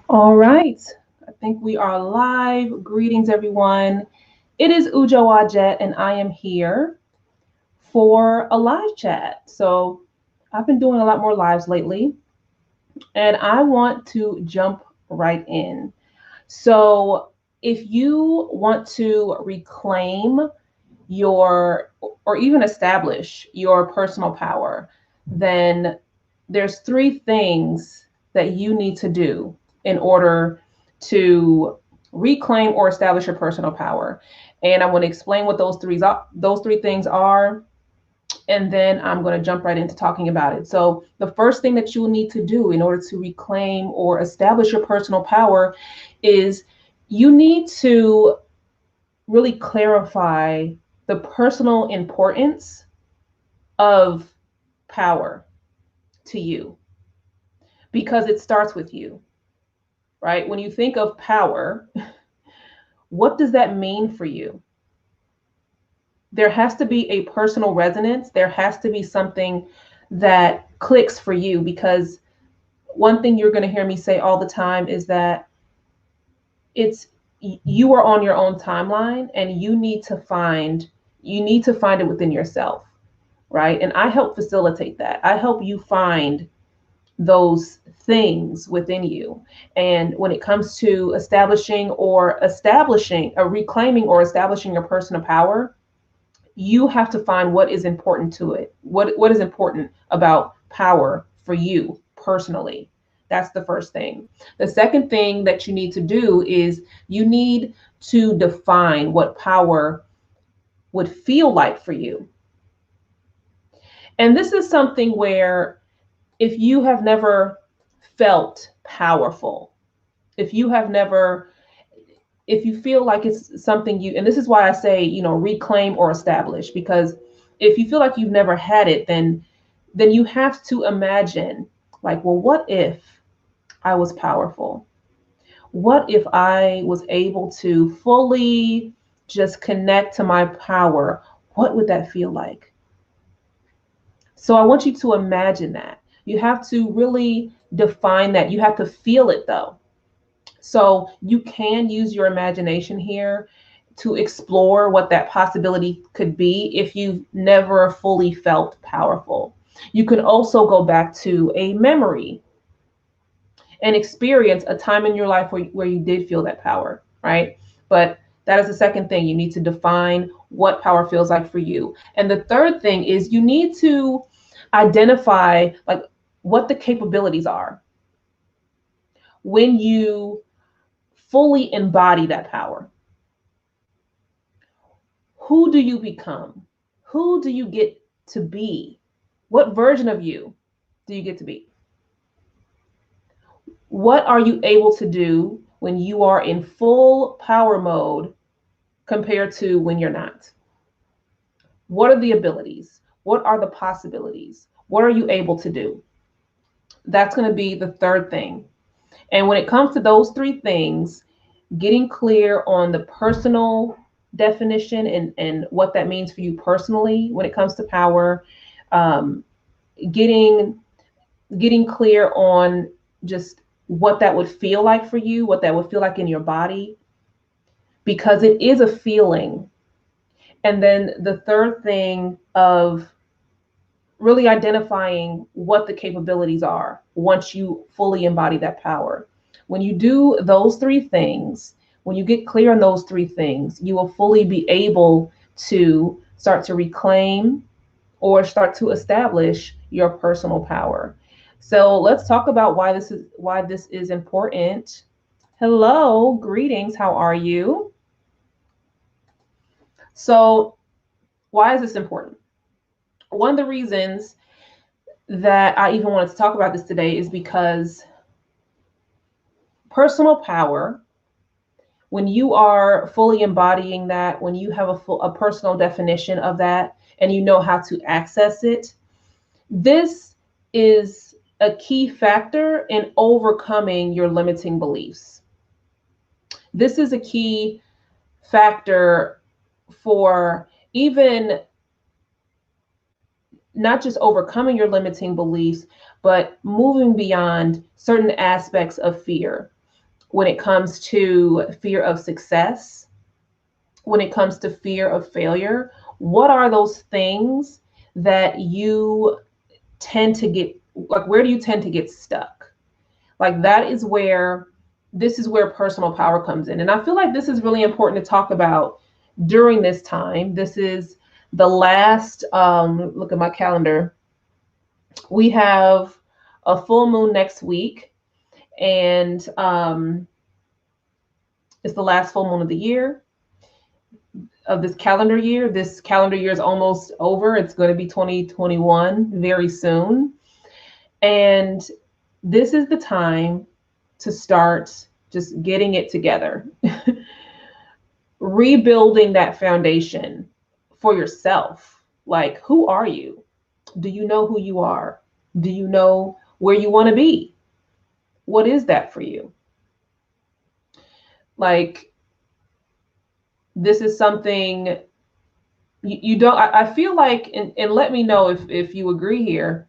All right. I think we are live. Greetings, everyone. It is Ujo Ajet, and I am here for a live chat. So, I've been doing a lot more lives lately, and I want to jump right in. So, if you want to reclaim your or even establish your personal power, then there's three things that you need to do in order to reclaim or establish your personal power. And I want to explain what those three things are, and then I'm going to jump right into talking about it. So, the first thing that you will need to do in order to reclaim or establish your personal power is you need to really clarify the personal importance of power to you, because it starts with you, right? When you think of power, what does that mean for you? There has to be a personal resonance. There has to be something that clicks for you, because one thing you're going to hear me say all the time is that it's you are on your own timeline, and you need to find it within yourself, right? And I help facilitate that. I help you find those things within you. And when it comes to reclaiming or establishing your personal power, you have to find what is important to it. What is important about power for you personally? That's the first thing. The second thing that you need to do is you need to define what power would feel like for you. And this is something where, if you have never felt powerful, if you have never, if you feel like it's something you, and this is why I say, reclaim or establish, because if you feel like you've never had it, then you have to imagine, like, well, what if I was powerful? What if I was able to fully just connect to my power? What would that feel like? So I want you to imagine that. You have to really define that. You have to feel it though. So you can use your imagination here to explore what that possibility could be if you've never fully felt powerful. You can also go back to a memory and experience a time in your life where you did feel that power, right? But that is the second thing. You need to define what power feels like for you. And the third thing is you need to identify, like, what the capabilities are when you fully embody that power. Who do you become? Who do you get to be? What version of you do you get to be? What are you able to do when you are in full power mode compared to when you're not? What are the abilities? What are the possibilities? What are you able to do? That's going to be the third thing. And when it comes to those three things, getting clear on the personal definition and what that means for you personally when it comes to power, um, getting getting clear on just what that would feel like for you, what that would feel like in your body, because it is a feeling. And then the third thing of really identifying what the capabilities are once you fully embody that power. When you do those three things, when you get clear on those three things, you will fully be able to start to reclaim or start to establish your personal power. So let's talk about why this is important. Hello, greetings. How are you? So, why is this important? One of the reasons that I even wanted to talk about this today is because personal power, when you are fully embodying that, when you have a personal definition of that, and you know how to access it, this is a key factor in overcoming your limiting beliefs. This is a key factor for even not just overcoming your limiting beliefs, but moving beyond certain aspects of fear. when it comes to fear of success, when it comes to fear of failure? What are those things that you tend to get, like, where do you tend to get stuck? Like, that is where, this is where personal power comes in. And I feel like this is really important to talk about during this time. This is the last, look at my calendar. We have a full moon next week, and it's the last full moon of the year, of this calendar year. This calendar year is almost over. It's going to be 2021 very soon. And this is the time to start just getting it together, rebuilding that foundation for yourself. Like, who are you? Do you know who you are? Do you know where you want to be? What is that for you? Like, this is something you don't, I feel like, and let me know if you agree here.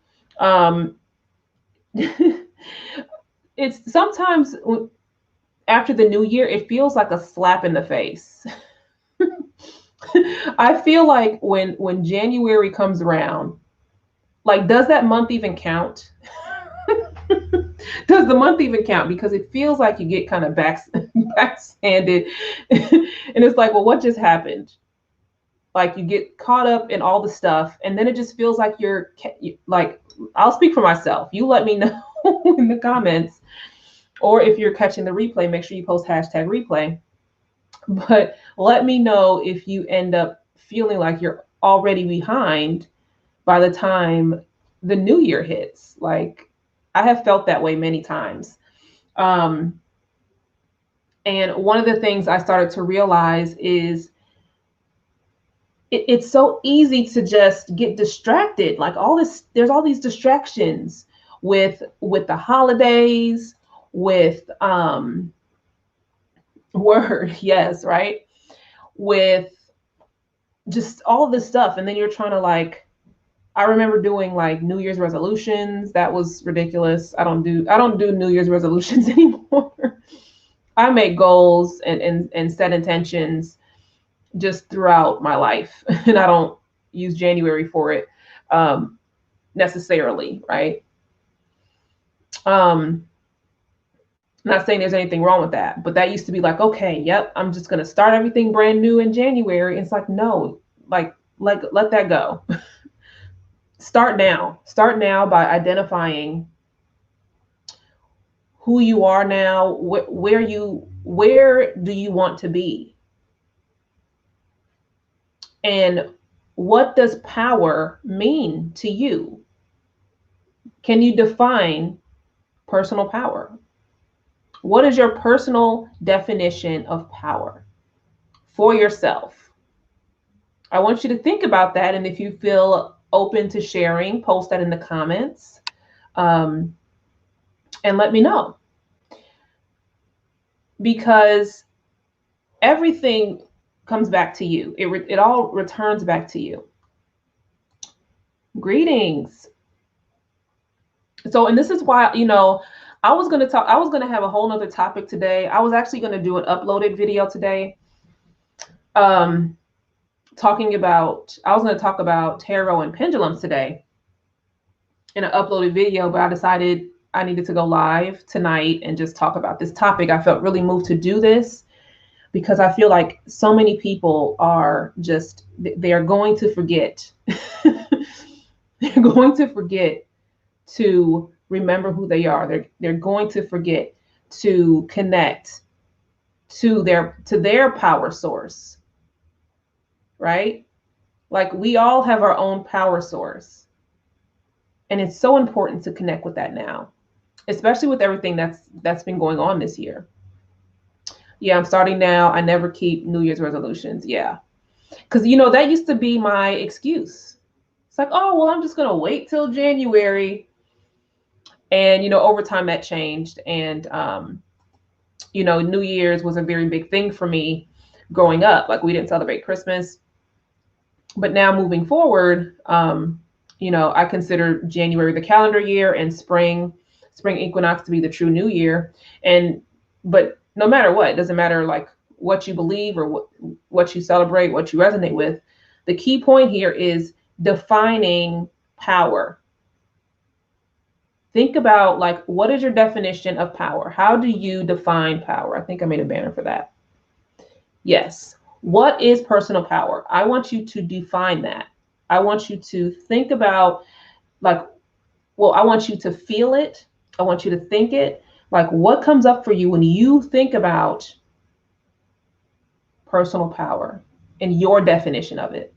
It's sometimes after the new year, it feels like a slap in the face. I feel like when January comes around, like, does that month even count? Does the month even count? Because it feels like you get kind of backhanded, and it's like, well, what just happened? Like, you get caught up in all the stuff, and then it just feels like you're like, I'll speak for myself. You let me know in the comments, or if you're catching the replay, make sure you post #replay. But let me know if you end up feeling like you're already behind by the time the new year hits. Like, I have felt that way many times. And one of the things I started to realize is it's so easy to just get distracted. Like, there's all these distractions with the holidays, with yes, right? With just all this stuff. And then you're trying to, like, I remember doing like New Year's resolutions. That was ridiculous. I don't do New Year's resolutions anymore. I make goals and set intentions just throughout my life, and I don't use January for it necessarily, right? Not saying there's anything wrong with that, but that used to be like, okay, yep, I'm just gonna start everything brand new in January. It's like, no, like let that go. Start now. Start now by identifying who you are now, where do you want to be? And what does power mean to you? Can you define personal power? What is your personal definition of power for yourself? I want you to think about that. And if you feel open to sharing, post that in the comments, and let me know. Because everything comes back to you. It all returns back to you. Greetings. So, and this is why, I was going to have a whole nother topic today. I was actually going to do an uploaded video today. I was going to talk about tarot and pendulums today in an uploaded video, but I decided I needed to go live tonight and just talk about this topic. I felt really moved to do this because I feel like so many people are just, they are going to forget. They're going to forget to remember who they are. They're going to forget to connect to their power source, right? Like, we all have our own power source, and it's so important to connect with that now, especially with everything that's been going on this year. Yeah, I'm starting now. I never keep New Year's resolutions. Yeah, because that used to be my excuse. It's like, oh well, I'm just gonna wait till January. And, over time that changed. And, New Year's was a very big thing for me growing up. Like, we didn't celebrate Christmas. But now moving forward, I consider January the calendar year and spring equinox to be the true new year. And But no matter what, it doesn't matter like what you believe or what you celebrate, what you resonate with. The key point here is defining power. Think about like, what is your definition of power? How do you define power? I think I made a banner for that. Yes. What is personal power? I want you to define that. I want you to think about like, well, I want you to feel it. I want you to think it. Like, what comes up for you when you think about personal power and your definition of it?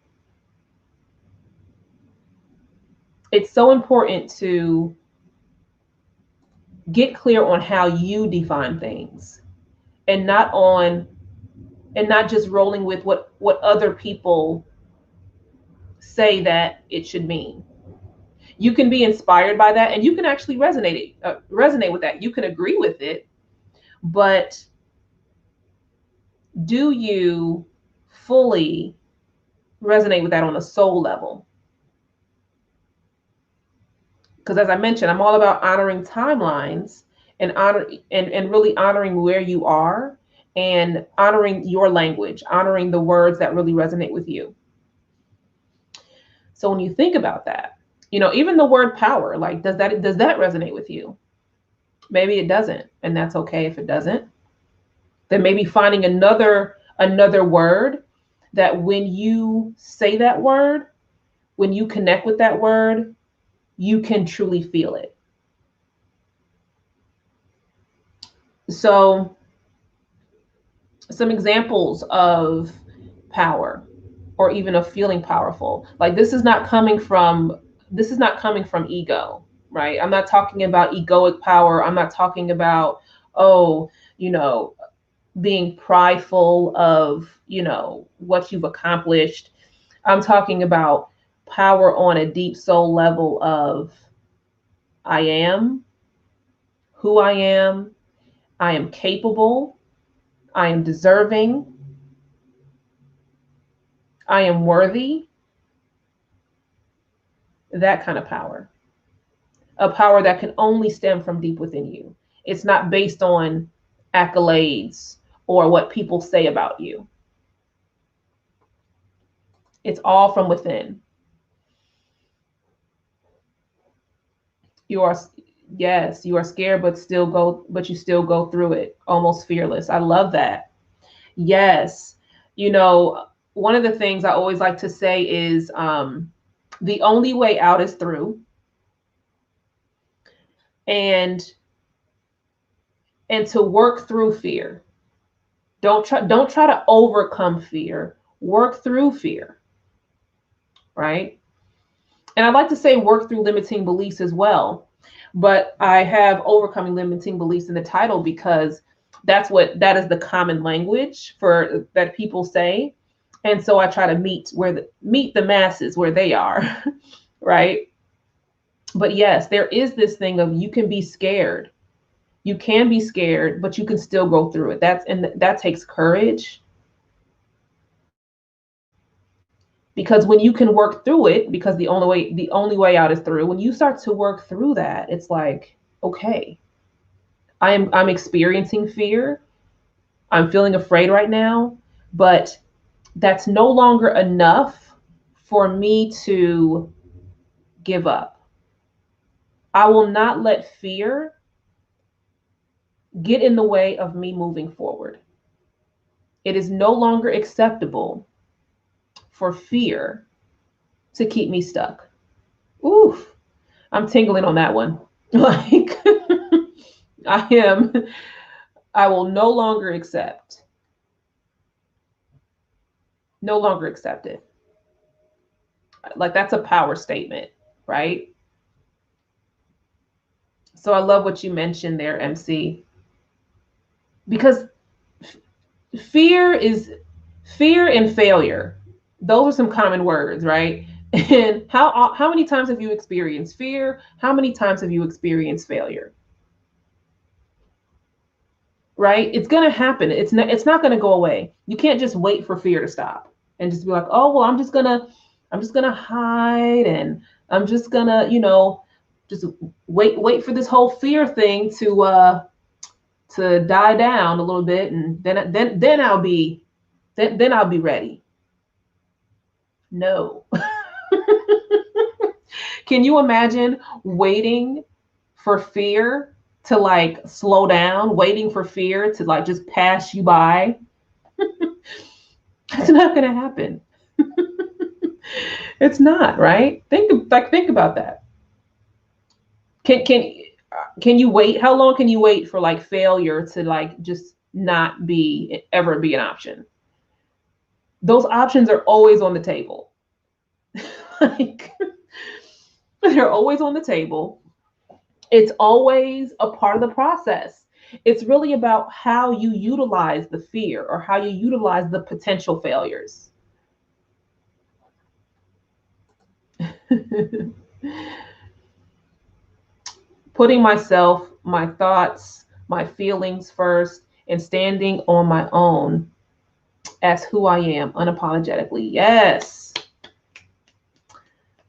It's so important to get clear on how you define things and not just rolling with what other people say that it should mean. You can be inspired by that and you can actually resonate with that. You can agree with it, but do you fully resonate with that on a soul level? Because as I mentioned, I'm all about honoring timelines and really honoring where you are and honoring your language, honoring the words that really resonate with you. So when you think about that, even the word power, like, does that resonate with you? Maybe it doesn't, and that's okay if it doesn't. Then maybe finding another word that when you say that word, when you connect with that word, you can truly feel it. So some examples of power, or even of feeling powerful, like this is not coming from ego, right? I'm not talking about egoic power. I'm not talking about, being prideful of, what you've accomplished. I'm talking about power on a deep soul level of, I am who I am capable, I am deserving, I am worthy. That kind of power. A power that can only stem from deep within you. It's not based on accolades or what people say about you. It's all from within. You are scared, but you still go through it, almost fearless. I love that. Yes. One of the things I always like to say is the only way out is through. And to work through fear. Don't try to overcome fear. Work through fear. Right? And I'd like to say work through limiting beliefs as well. But I have overcoming limiting beliefs in the title because that is the common language for that people say. And so I try to meet the masses where they are, right? But yes, there is this thing of you can be scared. You can be scared, but you can still go through it. That takes courage. Because when you can work through it, because the only way out is through, when you start to work through that, it's like, okay, I'm experiencing fear. I'm feeling afraid right now, but that's no longer enough for me to give up. I will not let fear get in the way of me moving forward. It is no longer acceptable for fear to keep me stuck. Oof, I'm tingling on that one. Like, I will no longer accept it. Like, that's a power statement, right? So I love what you mentioned there, MC, because fear and failure. Those are some common words, right? And how many times have you experienced fear? How many times have you experienced failure? Right? It's going to happen. It's not going to go away. You can't just wait for fear to stop and just be like, oh, well, I'm just going to hide, and I'm just going to, just wait for this whole fear thing to to die down a little bit, and then I'll be then I'll be ready. No. Can you imagine waiting for fear to like slow down, waiting for fear to like just pass you by? It's not going to happen. It's not, right? Think about that. Can can can you wait? How long can you wait for like failure to like just not be ever be an option? Those options are always on the table. Like they're always on the table. It's always a part of the process. It's really about how you utilize the fear or how you utilize the potential failures. Putting myself, my thoughts, my feelings first, and standing on my own as who I am unapologetically. Yes. I'm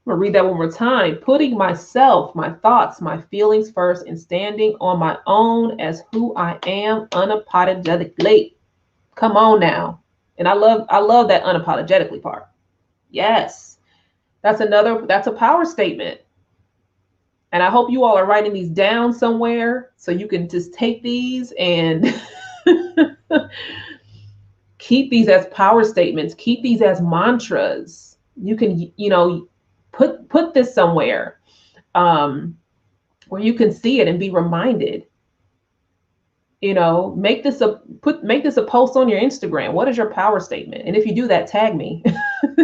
going to read that one more time. Putting myself, my thoughts, my feelings first, and standing on my own as who I am unapologetically. Come on now. And I love that unapologetically part. Yes. That's a power statement. And I hope you all are writing these down somewhere so you can just take these and keep these as power statements, keep these as mantras. You can, put this somewhere where you can see it and be reminded. Make this a post on your Instagram. What is your power statement? And if you do that, tag me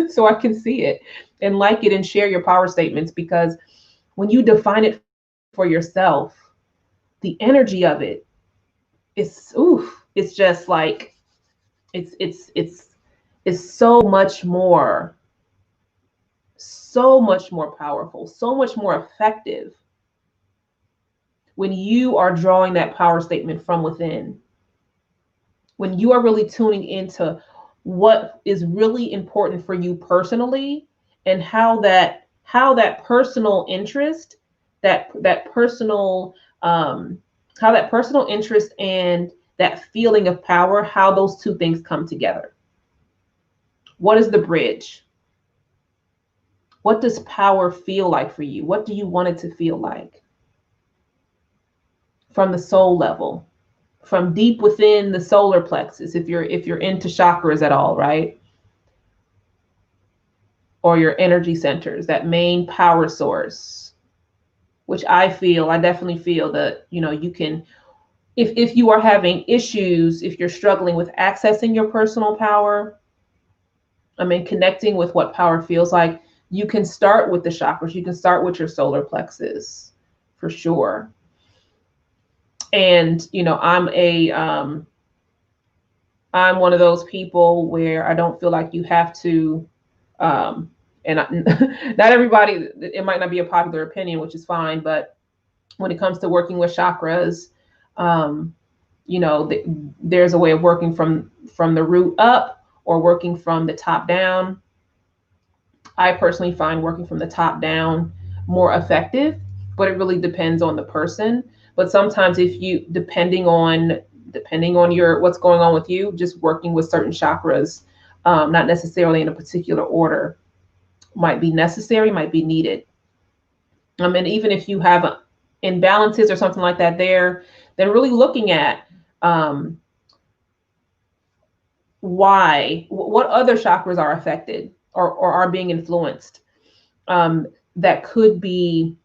so I can see it and like it and share your power statements, because when you define it for yourself, the energy of it is it's just like it's so much more powerful, so much more effective when you are drawing that power statement from within. When you are really tuning into what is really important for you personally, and how that personal interest, that personal how that personal interest and that feeling of power, how those two things come together. What is the bridge? What does power feel like for you? What do you want it to feel like? From the soul level, from deep within the solar plexus, if you're into chakras at all, right? Or your energy centers, that main power source, which I definitely feel that, you can, if you are having issues, if you're struggling with accessing your personal power, connecting with what power feels like, you can start with the chakras. You can start with your solar plexus for sure. And, I'm one of those people where I don't feel like you have to, not everybody, it might not be a popular opinion, which is fine. But when it comes to working with chakras, there's a way of working from the root up or working from the top down. I personally find working from the top down more effective, but it really depends on the person. But sometimes depending on your what's going on with you, just working with certain chakras, not necessarily in a particular order, might be necessary, might be needed. And even if you have imbalances or something like that there, then really looking at what other chakras are affected or are being influenced, that could be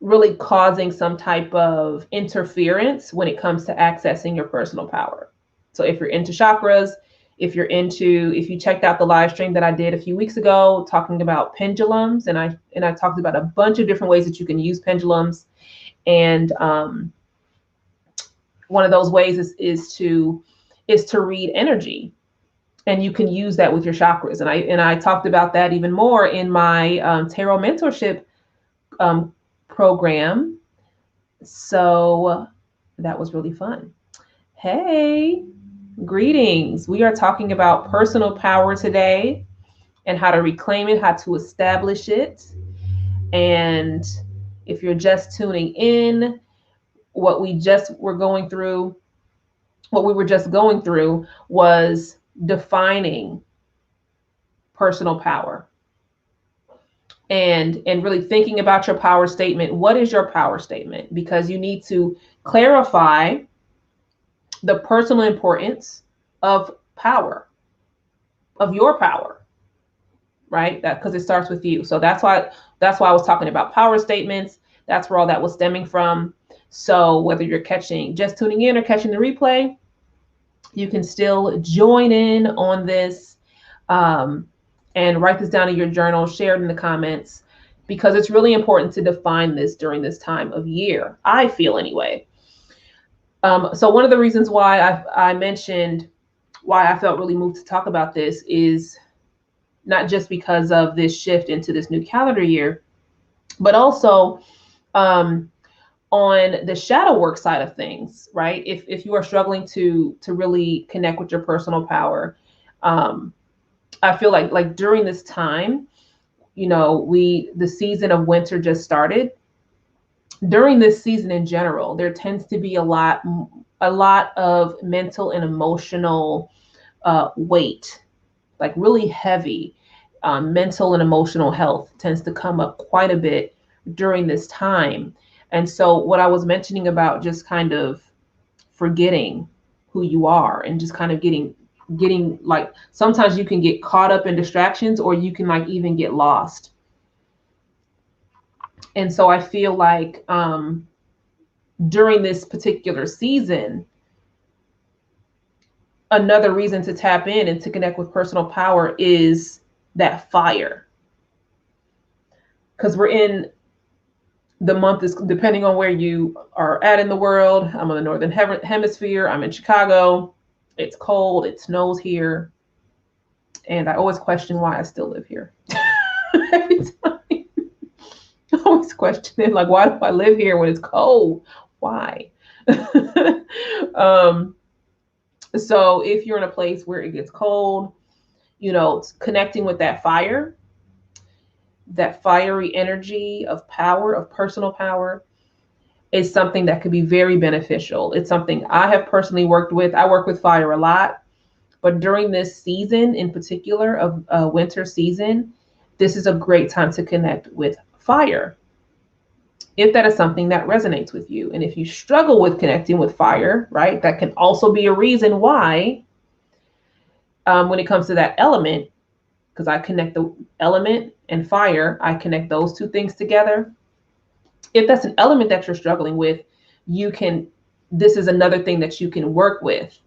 really causing some type of interference when it comes to accessing your personal power. So if you're into chakras, if you checked out the live stream that I did a few weeks ago talking about pendulums, and I talked about a bunch of different ways that you can use pendulums. And one of those ways is to read energy. And you can use that with your chakras. And I talked about that even more in my tarot mentorship program. So that was really fun. Hey, greetings. We are talking about personal power today and how to reclaim it, how to establish it. And if you're just tuning in, what we just were going through, what we were just going through was defining personal power and really thinking about your power statement. What is your power statement? Because you need to clarify the personal importance of power, of your power, right? That because it starts with you. So that's why I was talking about power statements. That's where all that was stemming from. So whether you're just tuning in or catching the replay, you can still join in on this, and write this down in your journal, share it in the comments, because it's really important to define this during this time of year, I feel anyway. So one of the reasons why I mentioned why I felt really moved to talk about this is not just because of this shift into this new calendar year, but also on the shadow work side of things, right? If you are struggling to really connect with your personal power, I feel like during this time, the season of winter just started. During this season in general, there tends to be a lot of mental and emotional weight, like really heavy. Mental and emotional health tends to come up quite a bit during this time. And so what I was mentioning about just kind of forgetting who you are and just kind of getting like, sometimes you can get caught up in distractions, or you can like even get lost. And so I feel like during this particular season, another reason to tap in and to connect with personal power is that fire. Because we're in the month, is depending on where you are at in the world. I'm on the northern hemisphere. I'm in Chicago. It's cold. It snows here. And I always question why I still live here. Every time. I always question it, like, why do I live here when it's cold? Why? So if you're in a place where it gets cold, connecting with that fire, that fiery energy of power, of personal power, is something that could be very beneficial. It's something I have personally worked with. I work with fire a lot, but during this season in particular of winter season, this is a great time to connect with fire, if that is something that resonates with you. And if you struggle with connecting with fire, right, that can also be a reason why, when it comes to that element, because I connect the element and fire, I connect those two things together. If that's an element that you're struggling with, this is another thing that you can work with,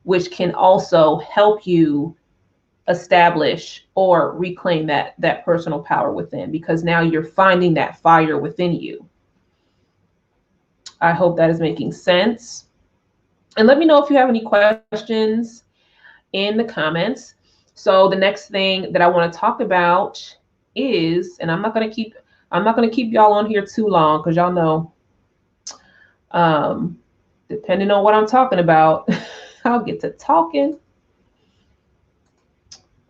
which can also help you establish or reclaim that personal power within, because now you're finding that fire within you. I hope that is making sense. And let me know if you have any questions in the comments. So the next thing that I want to talk about is, and I'm not going to keep y'all on here too long, because y'all know, depending on what I'm talking about, I'll get to talking.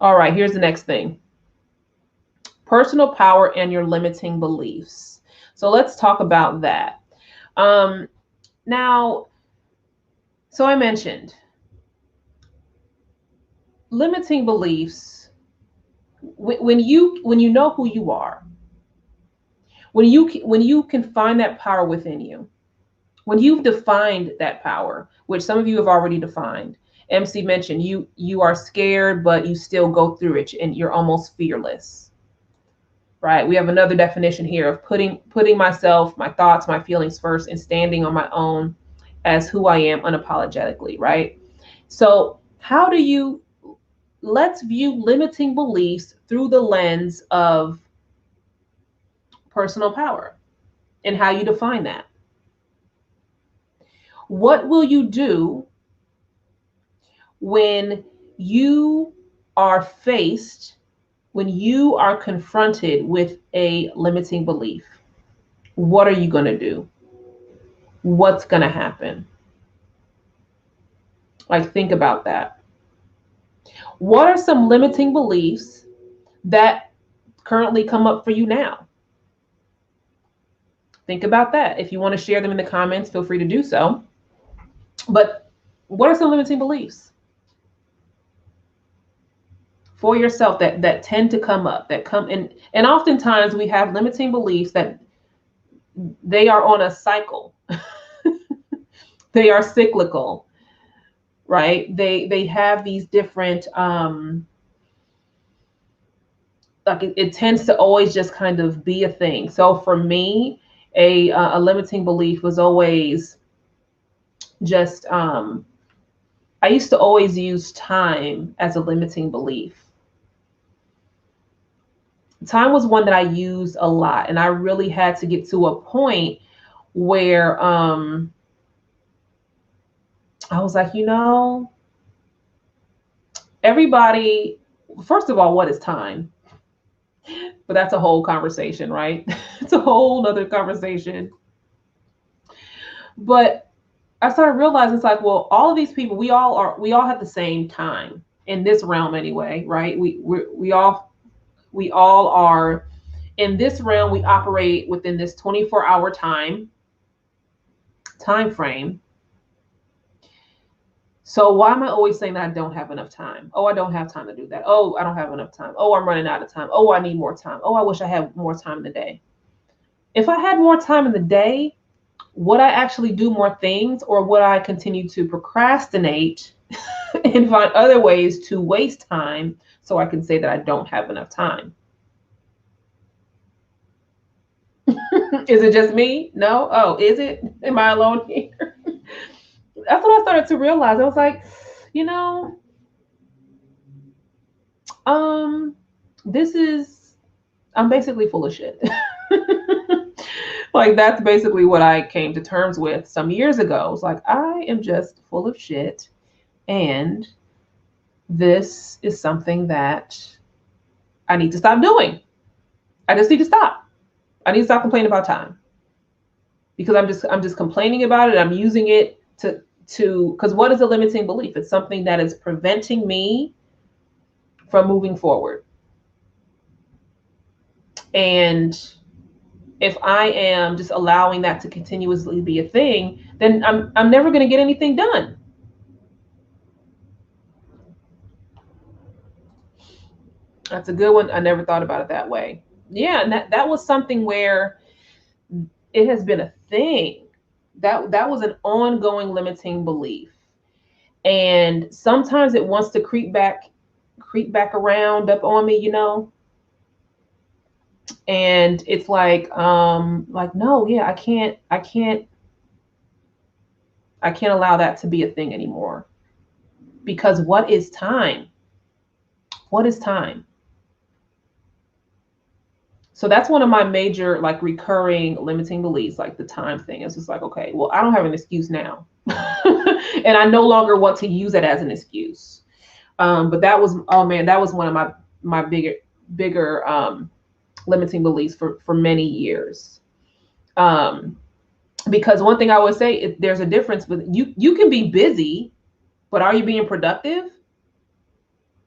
All right, here's the next thing. Personal power and your limiting beliefs. So let's talk about that. Now, so I mentioned limiting beliefs. When you know who you are, when you can find that power within you, when you've defined that power, which some of you have already defined. MC mentioned you are scared, but you still go through it, and you're almost fearless, right? We have another definition here of putting myself, my thoughts, my feelings first, and standing on my own as who I am unapologetically, right? So let's view limiting beliefs through the lens of personal power and how you define that. What will you do when you are confronted with a limiting belief? What are you going to do? What's going to happen? Like, think about that. What are some limiting beliefs that currently come up for you now? Think about that. If you want to share them in the comments, feel free to do so. But what are some limiting beliefs for yourself that tend to come up, that come in? And oftentimes we have limiting beliefs that they are on a cycle. They are cyclical, right? They have these different like it tends to always just kind of be a thing. So for me, a limiting belief was always just I used to always use time as a limiting belief. Time was one that I used a lot, and I really had to get to a point where I was like, everybody, first of all, what is time? But that's a whole conversation, right? It's a whole other conversation. But I started realizing it's like, well, all of these people, we all have the same time in this realm anyway, right? We all are in this realm. We operate within this 24-hour time frame. So why am I always saying that I don't have enough time? Oh, I don't have time to do that. Oh, I don't have enough time. Oh, I'm running out of time. Oh, I need more time. Oh, I wish I had more time in the day. If I had more time in the day, would I actually do more things, or would I continue to procrastinate and find other ways to waste time so I can say that I don't have enough time? Is it just me? No? Oh, is it? Am I alone here? That's what I started to realize. I was like, this is, I'm basically full of shit. Like, that's basically what I came to terms with some years ago. It's like, I am just full of shit. And this is something that I need to stop doing. I just need to stop. I need to stop complaining about time. Because I'm just complaining about it. I'm using it to because what is a limiting belief? It's something that is preventing me from moving forward. And if I am just allowing that to continuously be a thing, then I'm never going to get anything done. That's a good one. I never thought about it that way. Yeah, and that was something where it has been a thing. That was an ongoing limiting belief. And sometimes it wants to creep back around up on me, And it's like no, yeah, I can't allow that to be a thing anymore. Because what is time? What is time? So that's one of my major, like, recurring limiting beliefs, like the time thing. It's just like, okay, well, I don't have an excuse now. And I no longer want to use it as an excuse. But that was, oh man, that was one of my bigger limiting beliefs for many years. Because one thing I would say, there's a difference with you can be busy, but are you being productive?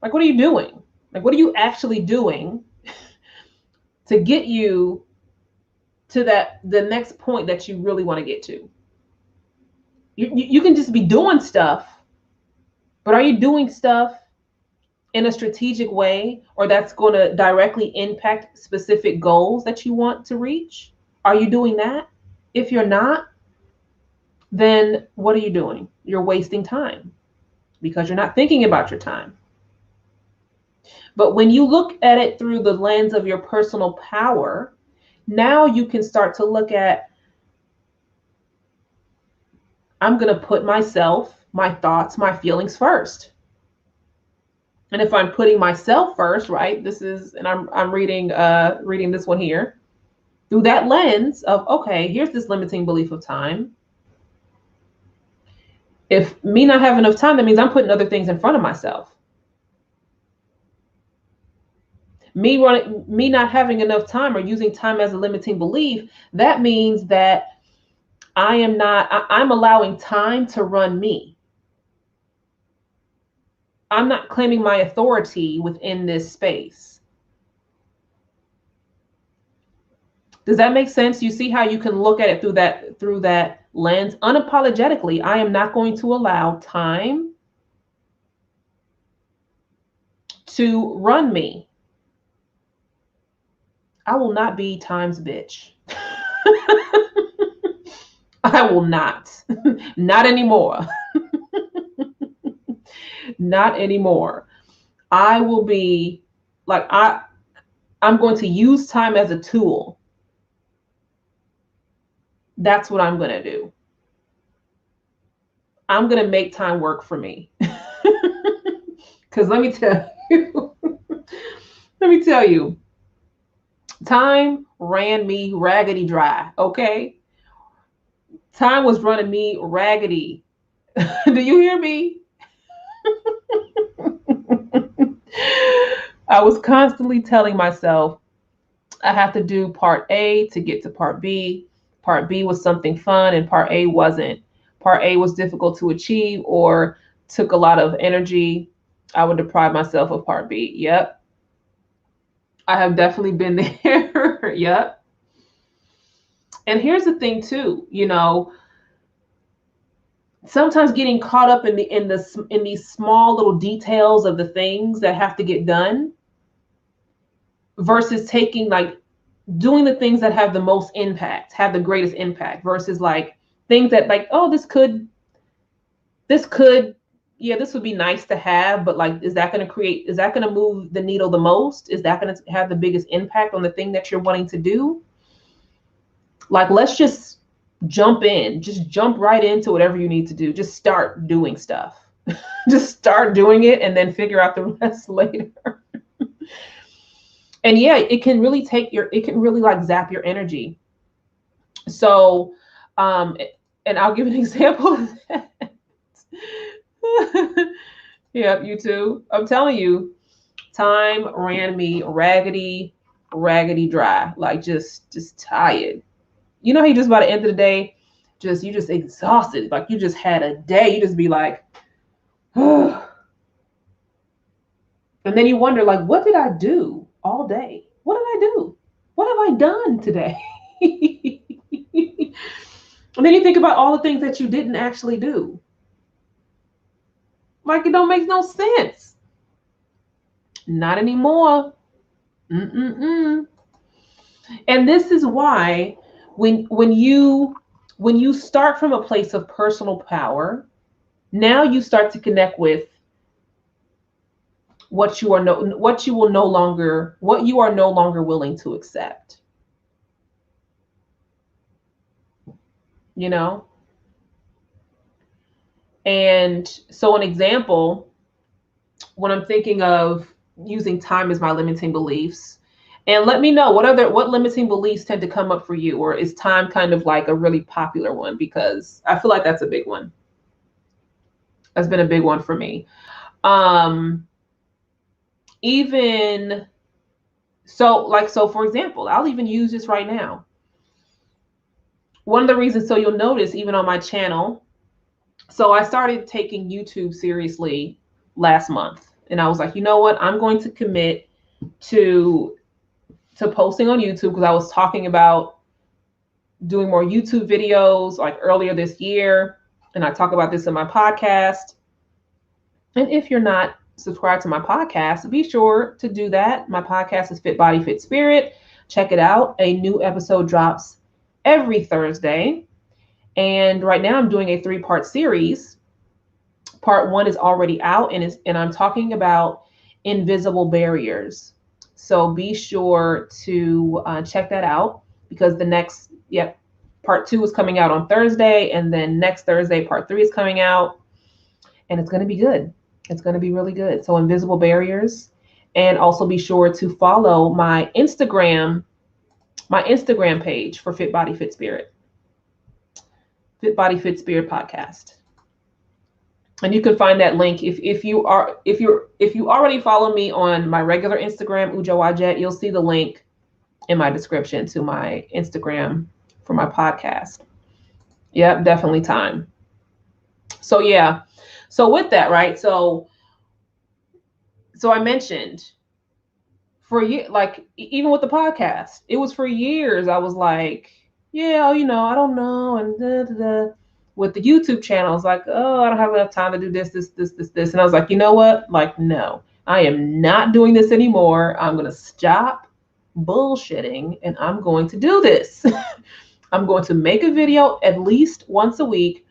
Like, what are you doing? Like, what are you actually doing to get you to the next point that you really want to get to? You can just be doing stuff, but are you doing stuff in a strategic way, or that's going to directly impact specific goals that you want to reach? Are you doing that? If you're not, then what are you doing? You're wasting time because you're not thinking about your time. But when you look at it through the lens of your personal power, now you can start to look at, I'm going to put myself, my thoughts, my feelings first. And if I'm putting myself first, right, this is, and I'm reading this one here, through that lens of, okay, here's this limiting belief of time. If me not having enough time, that means I'm putting other things in front of myself. Me not having enough time or using time as a limiting belief, that means that I'm allowing time to run me. I'm not claiming my authority within this space. Does that make sense? You see how you can look at it through that lens? Unapologetically, I am not going to allow time to run me. I will not be time's bitch. I will not. Not anymore. Not anymore. I will be like, I'm going to use time as a tool. That's what I'm going to do. I'm going to make time work for me. Because let me tell you, time ran me raggedy dry, okay? Time was running me raggedy. Do you hear me? I was constantly telling myself I have to do part A to get to part B. Part B was something fun and part A wasn't. Part A was difficult to achieve or took a lot of energy. I would deprive myself of part B. Yep. I have definitely been there. Yep. And here's the thing too, sometimes getting caught up in these small little details of the things that have to get done versus doing the things that have the most impact, have the greatest impact versus things that oh, this would be nice to have, but is that going to move the needle the most? Is that going to have the biggest impact on the thing that you're wanting to do? Let's just jump right into whatever you need to do. Just start doing stuff. Just start doing it and then figure out the rest later. And yeah, it can really zap your energy. So, and I'll give an example of that. Yep, you too. I'm telling you, time ran me raggedy dry, just tired. You know how you just by the end of the day, you just exhausted, you just had a day. You just be like, and then you wonder, what did I do all day? What did I do? What have I done today? And then you think about all the things that you didn't actually do. It don't make no sense. Not anymore. And this is why when you start from a place of personal power, now you start to connect with what you are no longer willing to accept. And so an example, when I'm thinking of using time as my limiting beliefs, and let me know what limiting beliefs tend to come up for you, or is time kind of a really popular one? Because I feel like that's a big one. That's been a big one for me. Even so for example, I'll even use this right now. One of the reasons, so you'll notice even on my channel, so I started taking YouTube seriously last month, and I was like, you know what, I'm going to commit to posting on YouTube, because I was talking about doing more YouTube videos earlier this year, and I talk about this in my podcast. And if you're not subscribed to my podcast, be sure to do that. My podcast is Fit Body, Fit Spirit. Check it out. A new episode drops every Thursday. And right now I'm doing a 3-part series. Part 1 is already out, and I'm talking about invisible barriers. So be sure to check that out, because part 2 is coming out on Thursday, and then next Thursday, part 3 is coming out, and it's going to be good. It's going to be really good. So invisible barriers. And also be sure to follow my Instagram page for Fit Body, Fit Spirit. Fit Body, Fit Spirit podcast. And you can find that link if you already follow me on my regular Instagram, Ujowajet, you'll see the link in my description to my Instagram for my podcast. Yep, definitely time. So yeah. So with that, right? So I mentioned for you, like even with the podcast, it was for years. I was like, yeah, I don't know, and with the YouTube channels, like, oh, I don't have enough time to do this, and I was like, you know what? Like, no, I am not doing this anymore. I'm gonna stop bullshitting, and I'm going to do this. I'm going to make a video at least once a week.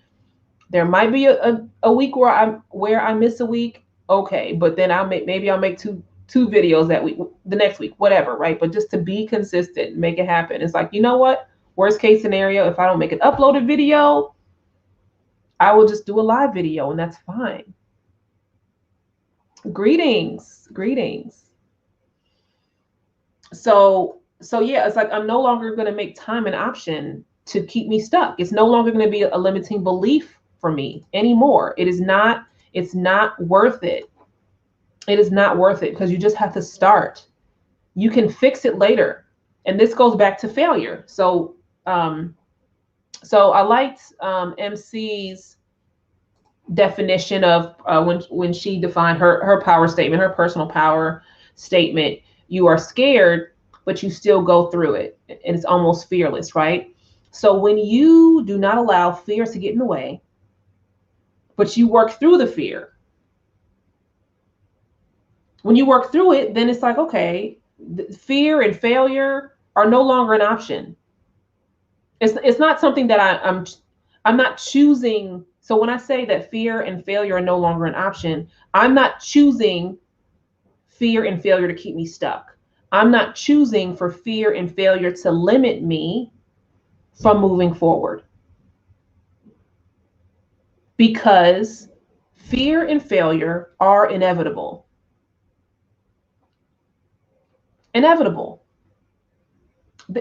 There might be a week where I miss a week. Okay, but then maybe I'll make two videos that week, the next week, whatever, right? But just to be consistent, make it happen. It's like, you know what? Worst case scenario, if I don't make an uploaded video, I will just do a live video, and that's fine. Greetings. So yeah, it's like I'm no longer going to make time an option to keep me stuck. It's no longer going to be a limiting belief for me anymore. It's not worth it. It is not worth it, because you just have to start. You can fix it later. And this goes back to failure. So I liked MC's definition of when she defined her power statement, her personal power statement. You are scared, but you still go through it. And it's almost fearless, right? So when you do not allow fear to get in the way, but you work through the fear, when you work through it, then it's like, okay, fear and failure are no longer an option. It's not something that I'm not choosing. So when I say that fear and failure are no longer an option, I'm not choosing fear and failure to keep me stuck. I'm not choosing for fear and failure to limit me from moving forward. Because fear and failure are inevitable. Inevitable.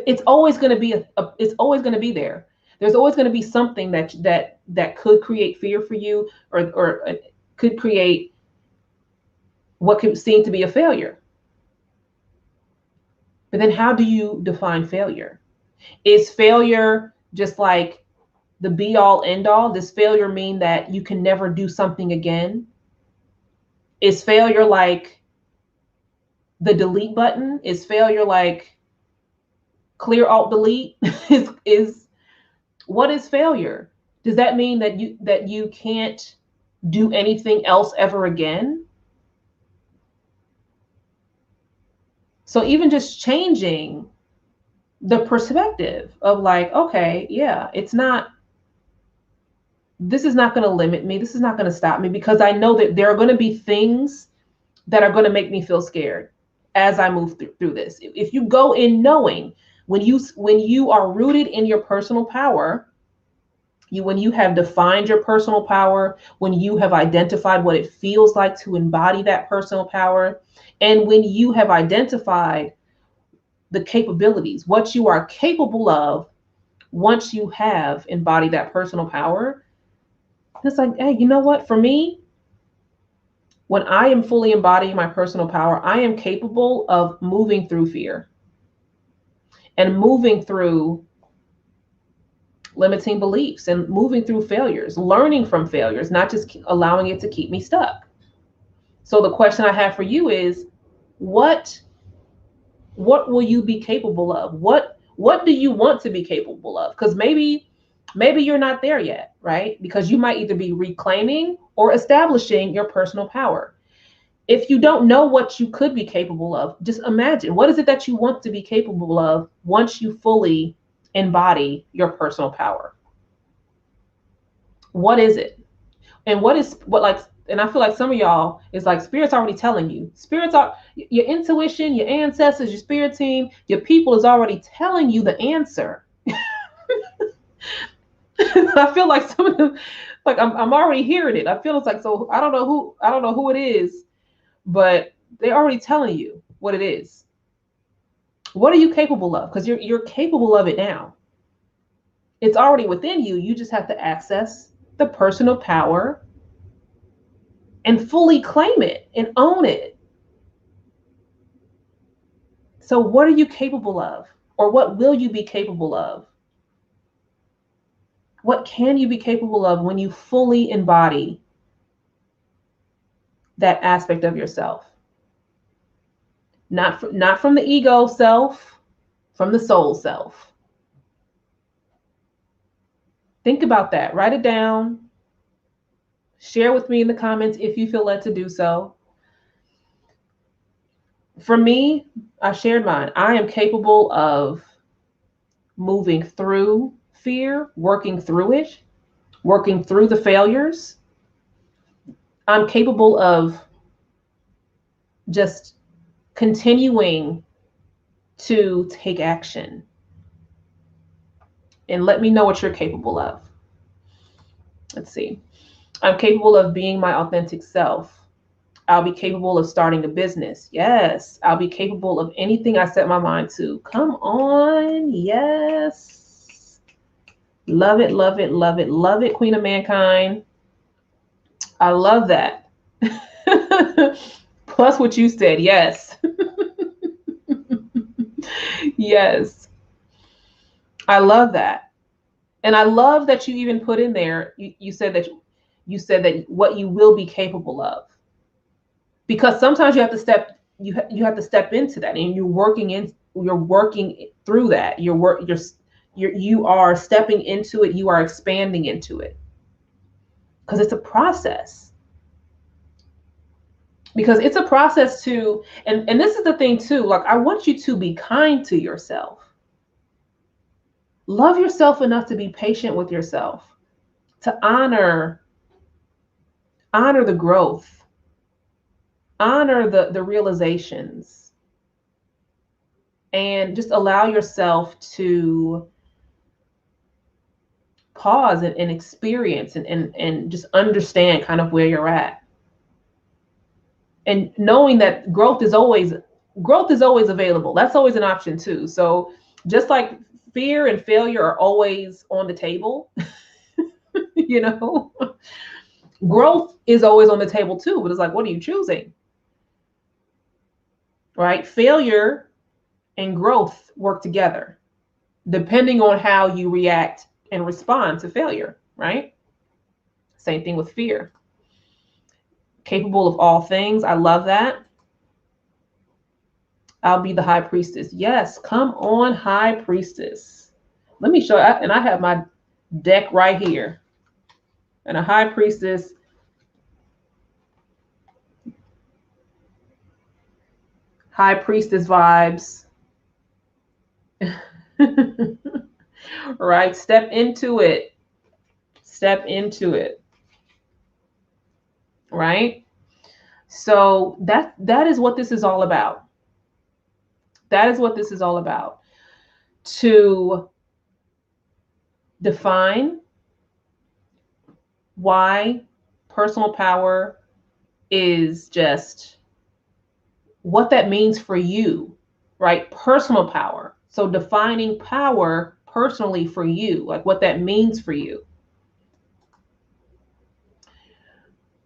It's always going to be it's always going to be there. There's always going to be something that could create fear for you, or could create what could seem to be a failure. But then how do you define failure? Is failure just like the be all end all? Does failure mean that you can never do something again? Is failure like the delete button? Is failure like clear alt delete? is what is failure? Does that mean that you can't do anything else ever again? So even just changing the perspective of like, okay, yeah, this is not going to limit me. This is not going to stop me, because I know that there are going to be things that are going to make me feel scared as I move through this. If you go in knowing, when you are rooted in your personal power, when you have defined your personal power, when you have identified what it feels like to embody that personal power, and when you have identified the capabilities, what you are capable of once you have embodied that personal power, it's like, hey, you know what? For me, when I am fully embodying my personal power, I am capable of moving through fear and moving through limiting beliefs and moving through failures, learning from failures, not just allowing it to keep me stuck. So the question I have for you is, what will you be capable of? What do you want to be capable of? Because maybe you're not there yet, right? Because you might either be reclaiming or establishing your personal power. If you don't know what you could be capable of, just imagine, what is it that you want to be capable of once you fully embody your personal power? What is it? And and I feel like some of y'all is like, spirit's already telling you. Spirits are your intuition, your ancestors, your spirit team, your people is already telling you the answer. I feel like some of them, like I'm already hearing it. I feel it's like, so I don't know who it is, but they're already telling you what it is. What are you capable of? Because you're capable of it now. It's already within you. You just have to access the personal power and fully claim it and own it. So what are you capable of? Or what will you be capable of? What can you be capable of when you fully embody that aspect of yourself? Not from the ego self, from the soul self. Think about that. Write it down. Share with me in the comments if you feel led to do so. For me, I shared mine. I am capable of moving through fear, working through it, working through the failures. I'm capable of just continuing to take action. And let me know what you're capable of. Let's see. I'm capable of being my authentic self. I'll be capable of starting a business. Yes. I'll be capable of anything I set my mind to. Come on. Yes. Love it, love it, love it, love it, Queen of Mankind. I love that. Plus what you said. Yes. Yes. I love that. And I love that you even put in there, you said that what you will be capable of. Because sometimes you have to step into that, and you're working through that. You are stepping into it, you are expanding into it. Because it's a process. Because it's a process too, and this is the thing too, like I want you to be kind to yourself. Love yourself enough to be patient with yourself, to honor the growth, honor the realizations, and just allow yourself to pause and experience and just understand kind of where you're at. And knowing that growth is always available. That's always an option too. So just like fear and failure are always on the table, you know, growth is always on the table too. But it's like, what are you choosing? Right? Failure and growth work together, depending on how you react and respond to failure, right? Same thing with fear. Capable of all things. I love that. I'll be the high priestess. Yes, come on, high priestess. Let me show you, and I have my deck right here. And a high priestess, vibes. Right, step into it. Step into it. Right? So that is what this is all about. That is what this is all about. To define why personal power is just what that means for you, right? Personal power. So defining power personally for you, like what that means for you.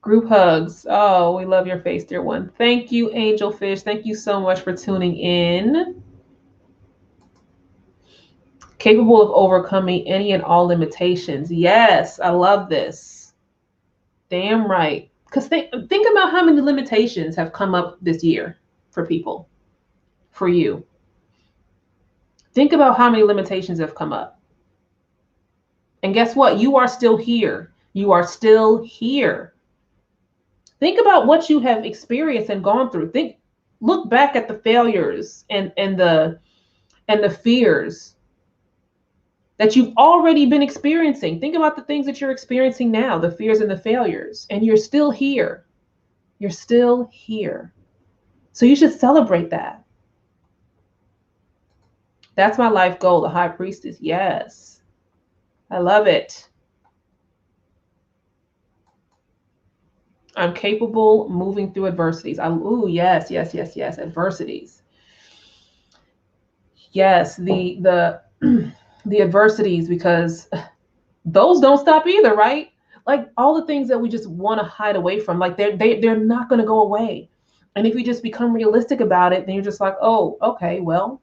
Group hugs. Oh, we love your face, dear one. Thank you, Angelfish. Thank you so much for tuning in. Capable of overcoming any and all limitations. Yes, I love this. Damn right. Because think about how many limitations have come up this year for people, for you. Think about how many limitations have come up. And guess what? You are still here. You are still here. Think about what you have experienced and gone through. Look back at the failures and the fears that you've already been experiencing. Think about the things that you're experiencing now, the fears and the failures, and you're still here. You're still here. So you should celebrate that. That's my life goal, the high priestess. Yes. I love it. I'm capable moving through adversities. Ooh, yes. Adversities. Yes, the adversities, because those don't stop either, right? Like all the things that we just want to hide away from, like they're not going to go away. And if you just become realistic about it, then you're just like, oh, okay, well,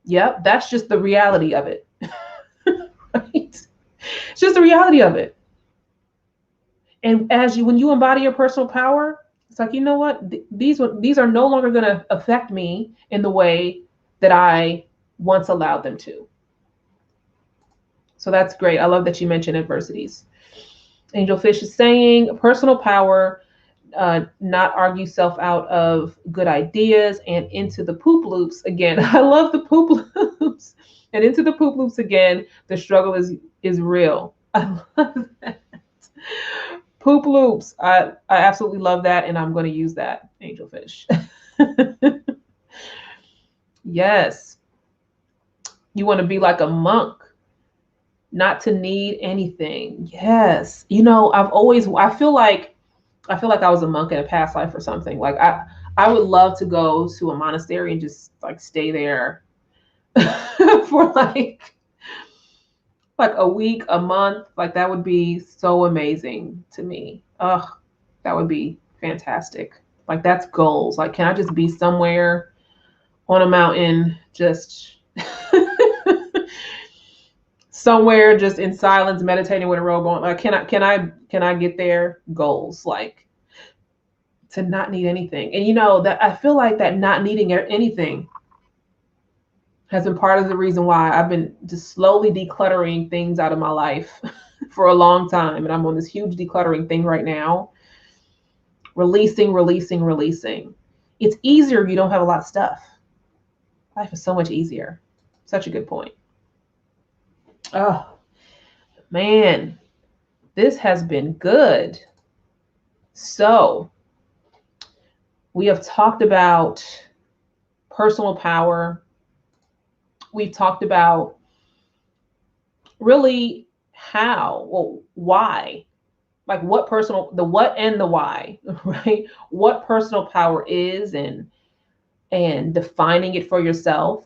yep, that's just the reality of it. Right? It's just the reality of it. And when you embody your personal power, It's like, you know what? These are no longer going to affect me in the way that I once allowed them to. So that's great. I love that you mentioned adversities. Angel Fish is saying personal power, not argue self out of good ideas and into the poop loops again. I love the poop loops. And into the poop loops again, the struggle is real. I love that. Poop loops. I absolutely love that, and I'm going to use that, Angel Fish. Yes. You want to be like a monk, not to need anything. Yes. You know, I feel like I was a monk in a past life or something. Like I would love to go to a monastery and just like stay there for like a week, a month. Like that would be so amazing to me. Ugh, that would be fantastic. Like that's goals. Like, can I just be somewhere on a mountain, just somewhere just in silence, meditating with a robe on? Like, can I get there? Goals. Like to not need anything. And you know that I feel like that not needing anything has been part of the reason why I've been just slowly decluttering things out of my life for a long time. And I'm on this huge decluttering thing right now. Releasing, releasing, releasing. It's easier if you don't have a lot of stuff. Life is so much easier. Such a good point. Oh, man, this has been good. So, we have talked about personal power. We've talked about really how, well, why, like what personal, the what and the why, right? What personal power is and defining it for yourself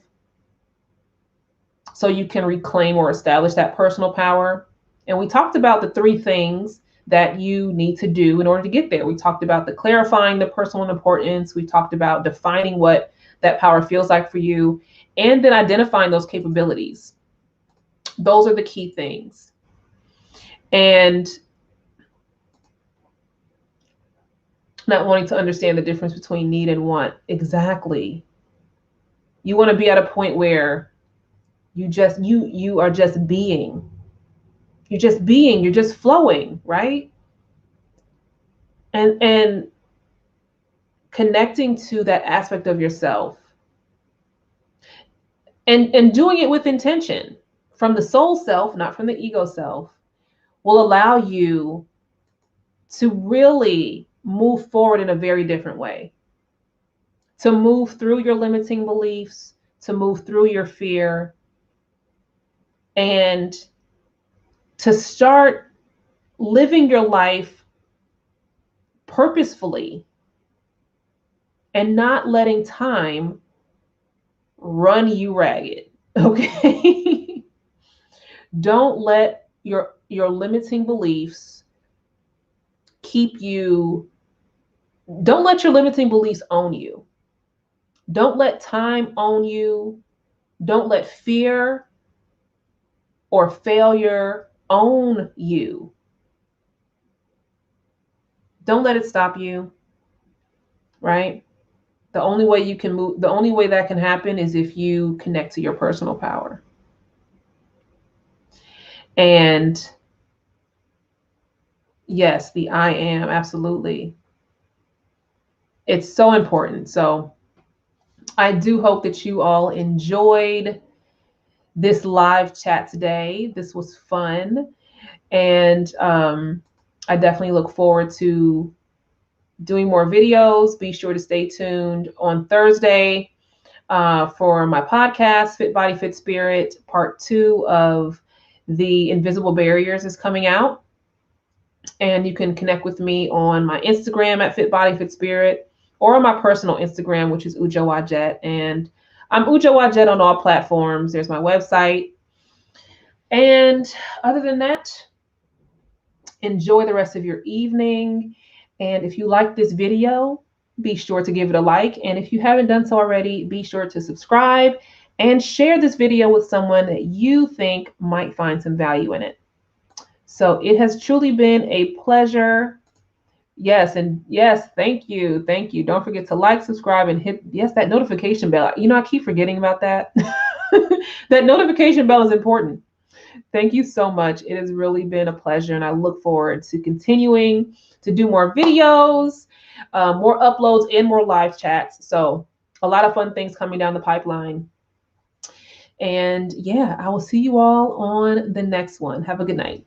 so you can reclaim or establish that personal power. And we talked about the three things that you need to do in order to get there. We talked about the clarifying the personal importance. We talked about defining what that power feels like for you, and then identifying those capabilities. Those are the key things. And not wanting to understand the difference between need and want. Exactly. You want to be at a point where you are just being. You're just being, you're just flowing, right? And connecting to that aspect of yourself and doing it with intention from the soul self, not from the ego self, will allow you to really move forward in a very different way, to move through your limiting beliefs, to move through your fear, and to start living your life purposefully and not letting time run you ragged. Okay? Don't let your limiting beliefs keep you, don't let your limiting beliefs own you. Don't let time own you. Don't let fear or failure own you. Don't let it stop you, right? The only way you can move, the only way that can happen is if you connect to your personal power. And yes, the I am, absolutely. It's so important. So I do hope that you all enjoyed this live chat today. This was fun. And I definitely look forward to doing more videos. Be sure to stay tuned on Thursday for my podcast, Fit Body, Fit Spirit. Part 2 of The Invisible Barriers is coming out. And you can connect with me on my Instagram at Fit Body, Fit Spirit, or on my personal Instagram, which is Ujowajet. And I'm Ujowajet on all platforms. There's my website. And other than that, enjoy the rest of your evening. And if you like this video, be sure to give it a like. And if you haven't done so already, be sure to subscribe and share this video with someone that you think might find some value in it. So it has truly been a pleasure Yes, and yes, thank you. Thank you. Don't forget to like, subscribe, and hit yes, that notification bell. You know, I keep forgetting about that. That notification bell is important. Thank you so much. It has really been a pleasure, and I look forward to continuing to do more videos, more uploads, and more live chats. So, a lot of fun things coming down the pipeline. And yeah, I will see you all on the next one. Have a good night.